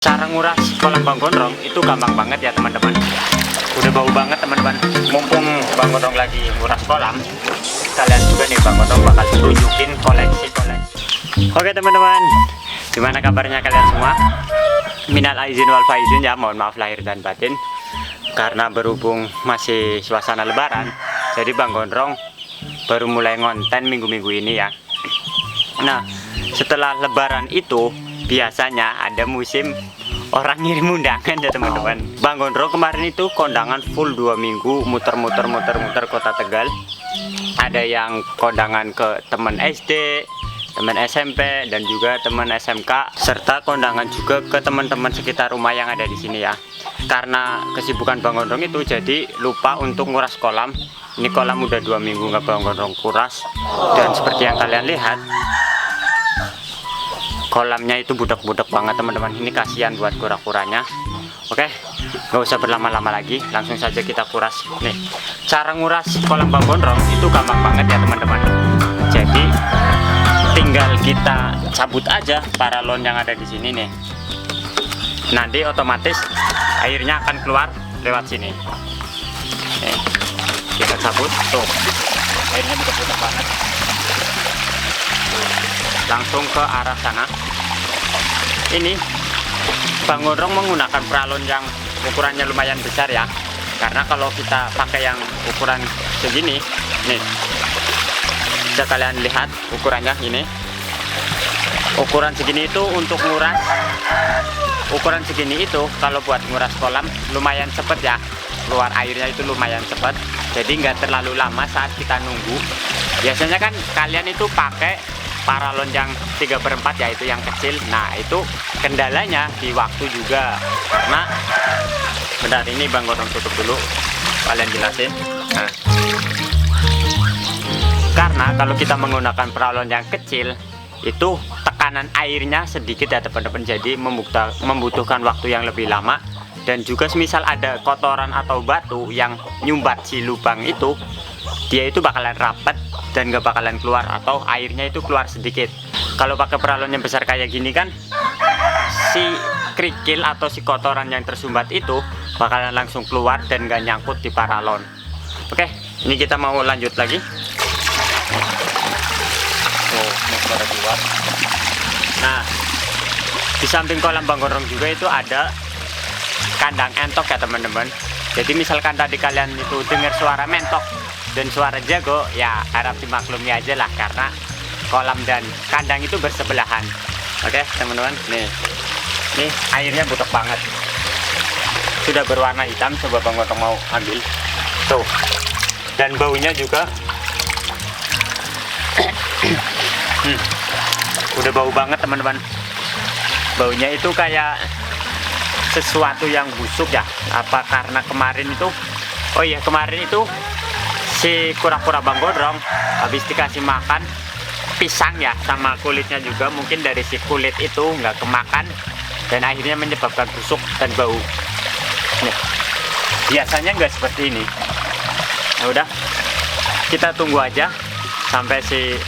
Cara nguras kolam Bang Gondrong itu gampang banget ya teman-teman. Udah bau banget teman-teman. Mumpung Bang Gondrong lagi nguras kolam, kalian juga nih Bang Gondrong bakal tunjukin koleksi-koleksi. Oke teman-teman, gimana kabarnya kalian semua? Minal aizin wal faizin ya, mohon maaf lahir dan batin. Karena berhubung masih suasana lebaran, jadi Bang Gondrong baru mulai ngonten minggu-minggu ini ya. Nah, setelah lebaran itu biasanya ada musim orang ngirim undangan ya teman-teman. Bang Gondrong kemarin itu kondangan full 2 minggu, muter-muter kota Tegal. Ada yang kondangan ke teman SD, teman SMP, dan juga teman SMK, serta kondangan juga ke teman-teman sekitar rumah yang ada di sini ya. Karena kesibukan Bang Gondrong itu jadi lupa untuk nguras kolam. Ini kolam udah 2 minggu nggak Bang Gondrong kuras, dan seperti yang kalian lihat, kolamnya itu budak-budak banget teman-teman. Ini kasihan buat kura-kuranya. Oke, nggak usah berlama-lama lagi, langsung saja kita kuras. Nih, cara nguras kolam Bang Gondrong itu gampang banget ya teman-teman. Jadi tinggal kita cabut aja paralon yang ada di sini nih. Nanti otomatis airnya akan keluar lewat sini. Nih, kita cabut tuh, airnya budak-budak banget. Langsung ke arah sana. Ini Bang Gondrong menggunakan paralon yang ukurannya lumayan besar ya, karena kalau kita pakai yang ukuran segini nih, bisa kalian lihat ukurannya ini. Ukuran segini itu untuk nguras, ukuran segini itu kalau buat nguras kolam lumayan cepet ya, keluar airnya itu lumayan cepet, jadi nggak terlalu lama saat kita nunggu. Biasanya kan kalian itu pakai paralon yang 3/4 yaitu yang kecil. Nah itu kendalanya di waktu juga, karena bentar ini Bang Gondrong tutup dulu, kalian jelasin. Nah, karena kalau kita menggunakan paralon yang kecil itu tekanan airnya sedikit ya teman-teman, jadi membutuhkan waktu yang lebih lama. Dan juga semisal ada kotoran atau batu yang nyumbat si lubang itu, dia itu bakalan rapet dan gak bakalan keluar, atau airnya itu keluar sedikit. Kalau pakai paralon yang besar kayak gini kan, si kerikil atau si kotoran yang tersumbat itu bakalan langsung keluar dan gak nyangkut di paralon. Oke, ini kita mau lanjut lagi. Oh, sudah keluar. Nah, di samping kolam Bang Gondrong juga itu ada kandang entok ya teman-teman. Jadi misalkan tadi kalian itu dengar suara mentok dan suara jago, ya harap dimaklumi aja lah, karena kolam dan kandang itu bersebelahan. Oke teman-teman, nih airnya butek banget, sudah berwarna hitam. Coba Bang Gondrong mau ambil tuh, dan baunya juga udah bau banget teman-teman. Baunya itu kayak sesuatu yang busuk ya, apa karena kemarin itu, oh iya kemarin itu si kura-kura Bang Gondrong habis dikasih makan pisang ya, sama kulitnya juga, mungkin dari si kulit itu nggak kemakan dan akhirnya menyebabkan busuk dan bau. Nih, biasanya nggak seperti ini. Nah, udah, kita tunggu aja sampai si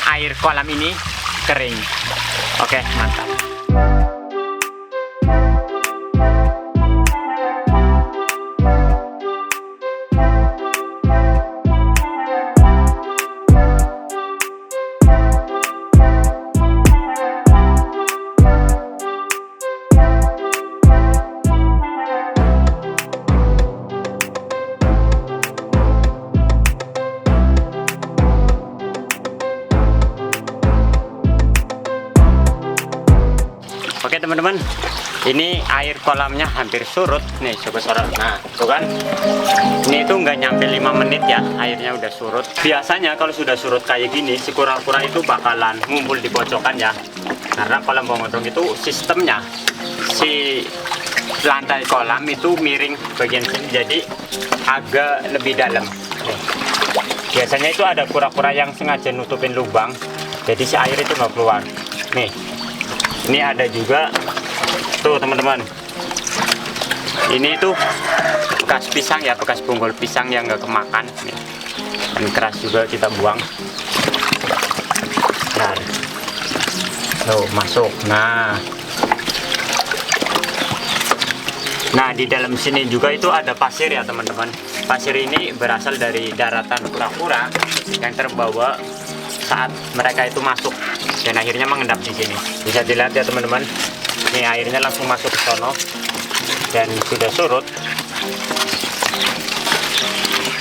air kolam ini kering. Oke, mantap. Oke teman-teman, ini air kolamnya hampir surut nih, coba sorot. Nah itu kan, ini itu nggak nyampe 5 menit ya, airnya udah surut. Biasanya kalau sudah surut kayak gini, si kura-kura itu bakalan ngumpul di pojokan ya, karena kolam Bang Gondrong itu sistemnya si lantai kolam itu miring bagian sini, jadi agak lebih dalam. Biasanya itu ada kura-kura yang sengaja nutupin lubang, jadi si air itu nggak keluar. Nih, ini ada juga tuh teman-teman, ini tuh bekas pisang ya, bekas bonggol pisang yang nggak kemakan nih. Dan keras juga kita buang. Nah tuh masuk. Nah Nah, di dalam sini juga itu ada pasir ya teman-teman. Pasir ini berasal dari daratan kura-kura yang terbawa saat mereka itu masuk dan akhirnya mengendap di sini. Bisa dilihat ya teman-teman. Ini airnya langsung masuk ke sono dan sudah surut.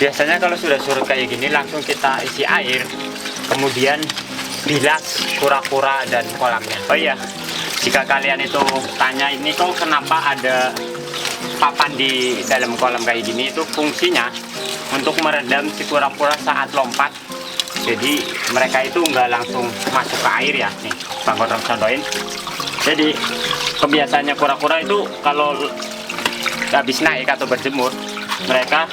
Biasanya kalau sudah surut kayak gini langsung kita isi air, kemudian bilas kura-kura dan kolamnya. Oh iya, jika kalian itu tanya ini kok kenapa ada papan di dalam kolam kayak gini, itu fungsinya untuk meredam si kura-kura saat lompat. Jadi mereka itu nggak langsung masuk ke air ya. Nih, Bang Gondrong contohin. Jadi kebiasaannya kura-kura itu kalau habis naik atau berjemur, mereka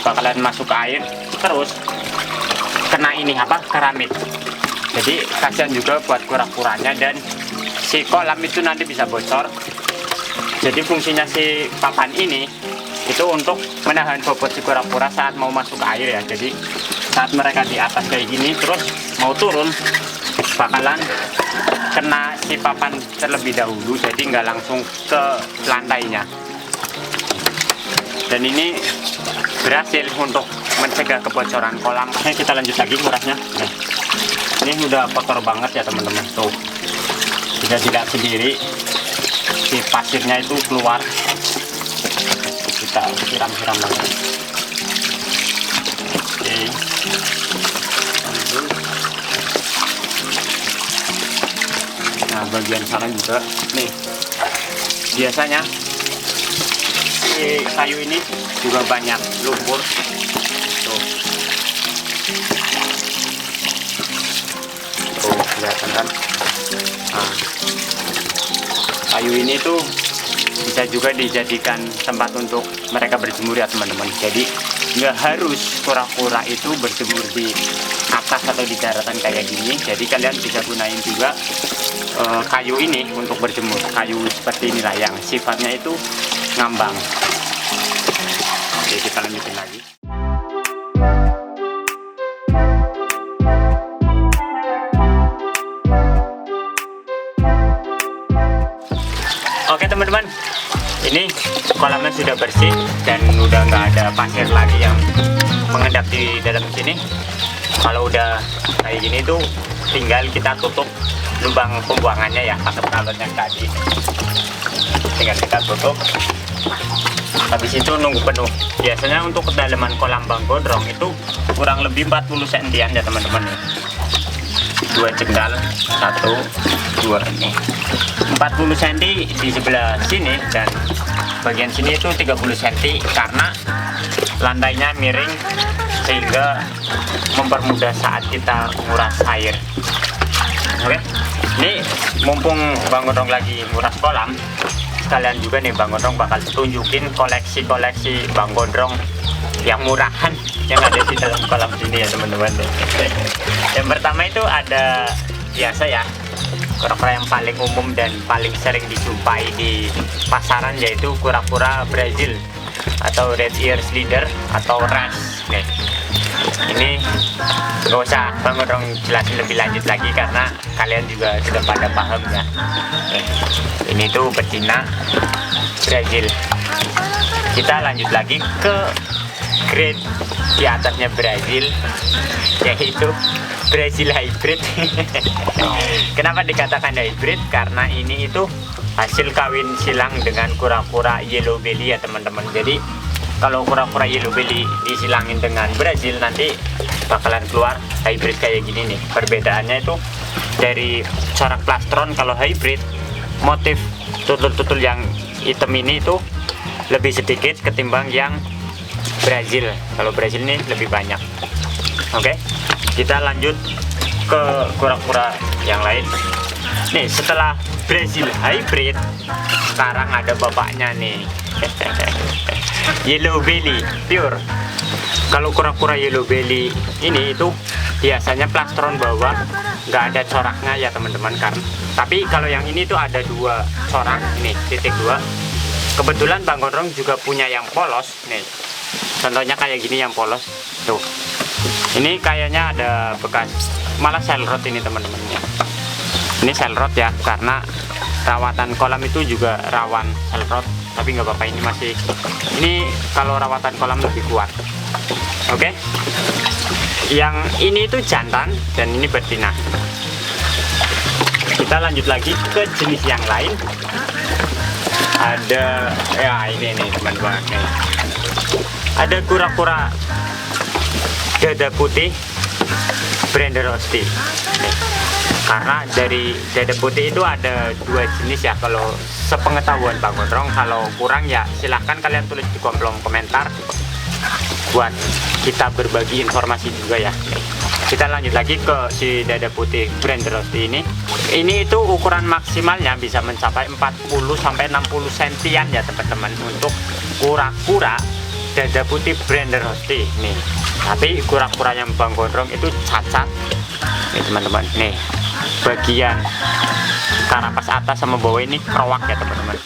bakalan masuk ke air terus kena ini apa, keramik. Jadi kasihan juga buat kura-kuranya dan si kolam itu nanti bisa bocor. Jadi fungsinya si papan ini itu untuk menahan bobot si kura-kura saat mau masuk ke air ya. Jadi saat mereka di atas kayak gini terus mau turun bakalan kena si papan terlebih dahulu, jadi nggak langsung ke lantainya. Dan ini berhasil untuk mencegah kebocoran kolam. Nah, kita lanjut lagi ngurasnya. Nah, ini udah kotor banget ya teman-teman. Tuh, bisa dilihat sendiri si pasirnya itu keluar. Kita siram-siram lagi. Oke. Nah, bagian sana juga nih, biasanya si kayu ini juga banyak lumpur. Tuh, kelihatan kan. Nah, kayu ini tuh bisa juga dijadikan tempat untuk mereka berjemur ya teman-teman. Jadi nggak harus kura-kura itu berjemur di atas atau di daratan kayak gini. Jadi kalian bisa gunain juga kayu ini untuk berjemur. Kayu seperti inilah yang sifatnya itu ngambang. Oke, kita lanjutin lagi. Oke teman-teman, ini kolamnya sudah bersih dan udah nggak ada pasir lagi yang mengendap di dalam sini. Kalau udah kayak gini tuh tinggal kita tutup lubang pembuangannya ya, pakai pengalut yang tadi. Tinggal kita tutup. Habis itu nunggu penuh. Biasanya untuk kedalaman kolam Bang Gondrong itu kurang lebih 40 cm ya teman-teman. 2 jengkal, 1, 2 ini 40 cm di sebelah sini, dan bagian sini itu 30 cm karena lantainya miring sehingga mempermudah saat kita nguras air. Oke, ini mumpung Bang Gondrong lagi nguras kolam, sekalian juga nih Bang Gondrong bakal tunjukin koleksi-koleksi Bang Gondrong yang murahan yang ada di dalam kolam sini ya teman-teman. Yang pertama itu ada biasa ya, kura-kura yang paling umum dan paling sering dijumpai di pasaran, yaitu kura-kura Brazil atau red ear slider atau ras. Nih, ini nggak usah Bang Gondrong jelasin lebih lanjut lagi karena kalian juga sudah pada paham ya. Ini tuh betina Brazil. Kita lanjut lagi ke grade di atasnya Brazil, yaitu Brazil hybrid. Kenapa dikatakan hybrid? Karena ini itu hasil kawin silang dengan kura-kura yellow belly ya teman-teman. Jadi kalau kura-kura yellow belly disilangin dengan Brazil, nanti bakalan keluar hybrid kayak gini nih. Perbedaannya itu dari corak plastron, kalau hybrid motif tutul-tutul yang hitam ini itu lebih sedikit ketimbang yang Brazil. Kalau Brazil ini lebih banyak. Oke, kita lanjut ke kura-kura yang lain. Nih, setelah Brazil hybrid, sekarang ada bapaknya nih. Yellow belly pure. Kalau kura-kura yellow belly ini itu biasanya plastron bawah, nggak ada coraknya ya teman-teman kan. Tapi kalau yang ini tuh ada 2 corak, ini titik 2. Kebetulan Bang Gondrong juga punya yang polos nih. Contohnya kayak gini yang polos tuh. Ini kayaknya ada bekas, malah shell rot ini teman-teman ya. Ini shell rot ya, karena rawatan kolam itu juga rawan shell rot. tapi nggak apa-apa, ini kalau rawatan kolam lebih kuat. Oke. Yang ini itu jantan dan ini betina. Kita lanjut lagi ke jenis yang lain. Ada ya ini nih teman-teman nih. Ada kura-kura dada putih Brederosti. Karena dari dada putih itu ada dua jenis ya, kalau sepengetahuan Bang Gondrong. Kalau kurang ya silahkan kalian tulis di kolom komentar buat kita berbagi informasi juga ya. Kita lanjut lagi ke si dada putih Brederosti ini. Ini itu ukuran maksimalnya bisa mencapai 40 sampai 60 sentian ya teman-teman, untuk kura-kura dada putih Brederosti nih. Tapi kura-kura yang Bang Gondrong itu cacat nih teman-teman. Nih bagian karapas atas sama bawah ini kerowak ya teman-teman.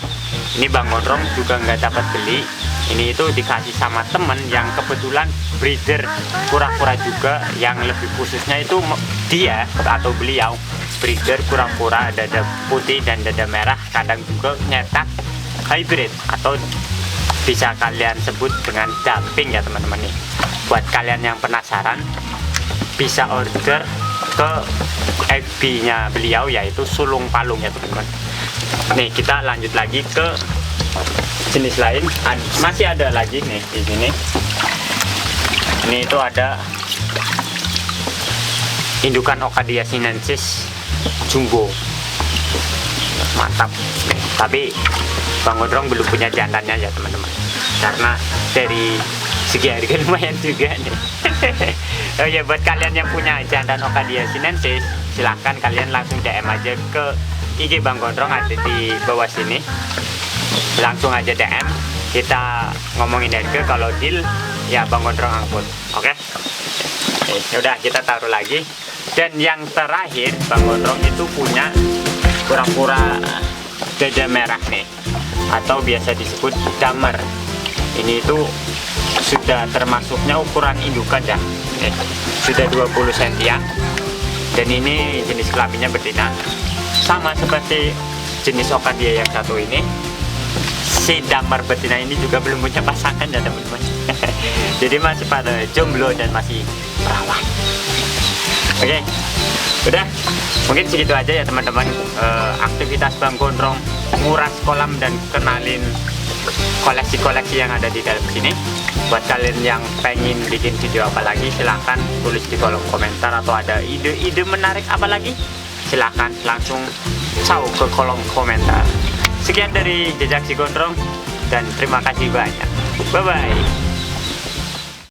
Ini Bang Gondrong juga nggak dapat beli, ini itu dikasih sama temen yang kebetulan breeder kura-kura juga, yang lebih khususnya itu dia atau beliau breeder kura-kura dada putih dan dada merah, kadang juga nyetak hybrid atau bisa kalian sebut dengan dumping ya teman-teman. Nih buat kalian yang penasaran bisa order ke FB nya beliau, yaitu Sulung Palung ya teman-teman. Nih kita lanjut lagi ke jenis lain. Masih ada lagi nih di sini. Ini itu ada indukan Ocadia sinensis jumbo, mantap. Tapi Bang Gondrong belum punya jantannya ya teman-teman, karena dari segi harga lumayan juga nih. Oh ya, buat kalian yang punya jantan Ocadia sinensis, silahkan kalian langsung DM aja ke IG Bang Gondrong, ada di bawah sini. Langsung aja DM, kita ngomongin harga, kalau deal ya Bang Gondrong angkut. Oke. Ya udah, kita taruh lagi. Dan yang terakhir Bang Gondrong itu punya kura-kura dada merah nih, atau biasa disebut damer. Ini itu sudah termasuknya ukuran indukan ya, sudah 20 sentian. Dan ini jenis kelaminnya betina, sama seperti jenis Ocadia yang satu ini. Si damer betina ini juga belum punya pasangan ya teman-teman. Jadi masih pada jomblo dan masih perawan. Oke, udah mungkin segitu aja ya teman-teman. Aktivitas Bang Gondrong nguras kolam dan kenalin koleksi-koleksi yang ada di dalam sini. Buat kalian yang pengen bikin video apa lagi, silahkan tulis di kolom komentar, atau ada ide-ide menarik apa lagi, silahkan langsung caw ke kolom komentar. Sekian dari Jejak Si Gondrong, dan terima kasih banyak. Bye bye.